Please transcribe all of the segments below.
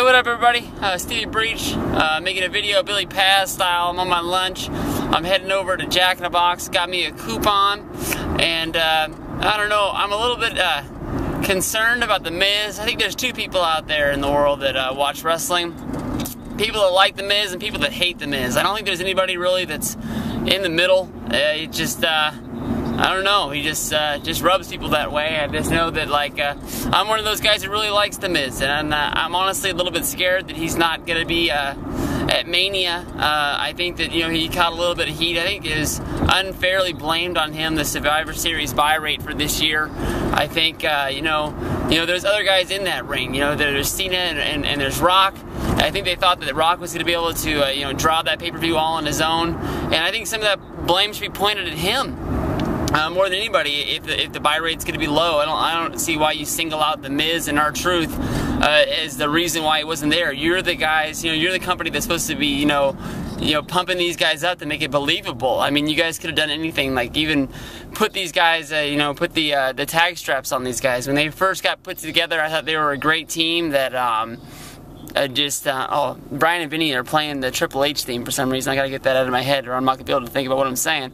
what up, everybody? Stevie Breach, making a video Billy Paz style. I'm on my lunch. I'm heading over to Jack in the Box. Got me a coupon, and I don't know. I'm a little bit concerned about The Miz. I think there's two people out there in the world that watch wrestling. People that like The Miz and people that hate The Miz. I don't think there's anybody really that's in the middle. It just I don't know. He just rubs people that way. I just know that, like, I'm one of those guys that really likes The Miz, and I'm honestly a little bit scared that he's not going to be at Mania. I think that, he caught a little bit of heat. I think it was unfairly blamed on him, the Survivor Series buy rate for this year. I think, there's other guys in that ring. There's Cena and there's Rock. I think they thought that Rock was going to be able to, draw that pay-per-view all on his own, and I think some of that blame should be pointed at him. More than anybody, if the buy rate's going to be low, I don't see why you single out The Miz and R-Truth as the reason why he wasn't there. You're the guys, you're the company that's supposed to be, pumping these guys up to make it believable. I mean, you guys could have done anything, like even put these guys, put the tag straps on these guys. When they first got put together, I thought they were a great team that, Brian and Vinny are playing the Triple H theme for some reason. I gotta get that out of my head, or I'm not gonna be able to think about what I'm saying.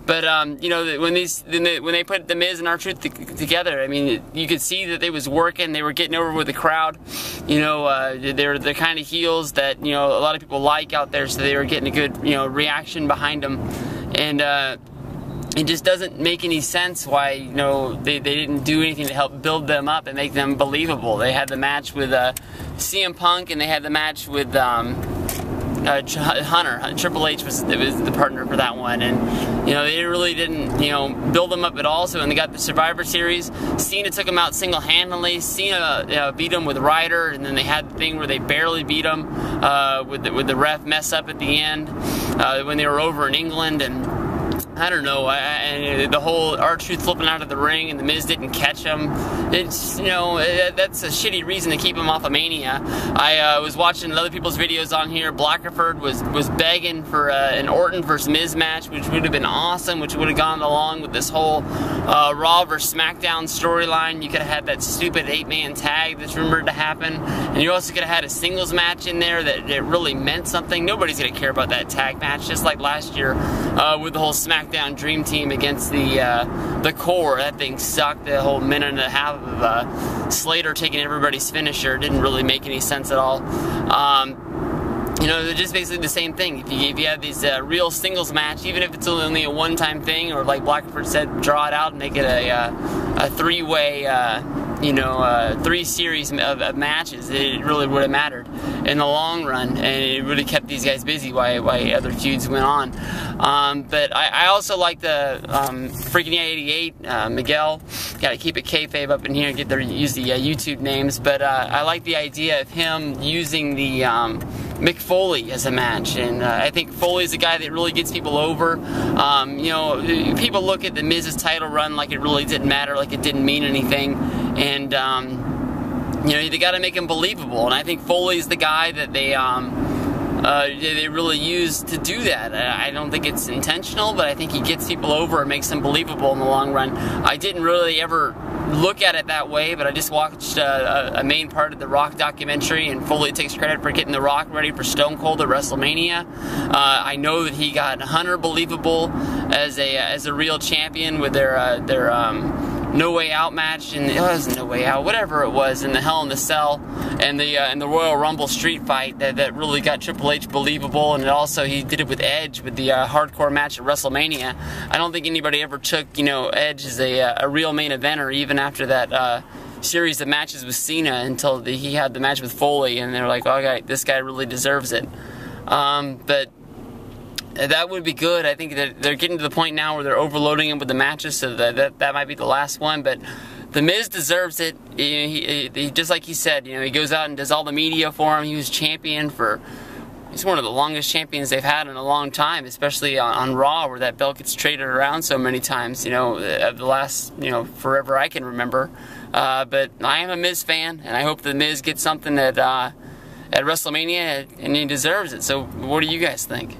But when they put The Miz and R-Truth together, I mean, you could see that they was working. They were getting over with the crowd. They're the kind of heels that a lot of people like out there, so they were getting a good reaction behind them. And it just doesn't make any sense why they didn't do anything to help build them up and make them believable. They had the match with CM Punk, and they had the match with Hunter. Triple H was the partner for that one, and they really didn't build them up at all. So when they got the Survivor Series, Cena took them out single-handedly. Cena beat them with Ryder, and then they had the thing where they barely beat them with the ref mess up at the end when they were over in England. And I don't know, and the whole R-Truth flipping out of the ring and The Miz didn't catch him. It's, that's a shitty reason to keep him off of Mania. I was watching other people's videos on here. Blackerford was begging for an Orton versus Miz match, which would have been awesome, which would have gone along with this whole Raw versus SmackDown storyline. You could have had that stupid 8-man tag that's rumored to happen, and you also could have had a singles match in there that really meant something. Nobody's going to care about that tag match, just like last year with the whole SmackDown Dream Team against the Core. That thing sucked. The whole minute and a half of Slater taking everybody's finisher didn't really make any sense at all. They're just basically the same thing. If you have these real singles match, even if it's only a one-time thing, or like Blackford said, draw it out and make it a three-way, 3 series of matches, it really would have mattered in the long run, and it really kept these guys busy while other feuds went on. But I also like the Freaking 88, Miguel. Got to keep it kayfabe up in here, use the YouTube names. But I like the idea of him using the Mick Foley as a match, and I think Foley's a guy that really gets people over. People look at the Miz's title run like it really didn't matter, like it didn't mean anything, and they got to make him believable. And I think Foley's the guy that they really use to do that. I don't think it's intentional, but I think he gets people over and makes them believable in the long run. I didn't really ever look at it that way, but I just watched a main part of the Rock documentary, and Foley takes credit for getting the Rock ready for Stone Cold at Wrestlemania. I know that he got Hunter believable as a real champion with their No Way Out match, and it wasn't No Way Out, whatever it was, in the Hell in the Cell, and the Royal Rumble street fight that really got Triple H believable. And also he did it with Edge with the hardcore match at WrestleMania. I don't think anybody ever took Edge as a real main eventer, even after that series of matches with Cena, until he had the match with Foley, and they're like, okay, this guy really deserves it. But that would be good. I think that they're getting to the point now where they're overloading him with the matches, so that might be the last one. But The Miz deserves it. He just like he said, he goes out and does all the media for him. He was champion for, he's one of the longest champions they've had in a long time, especially on Raw, where that belt gets traded around so many times, of the last, forever I can remember. But I am a Miz fan, and I hope The Miz gets something at WrestleMania, and he deserves it. So what do you guys think?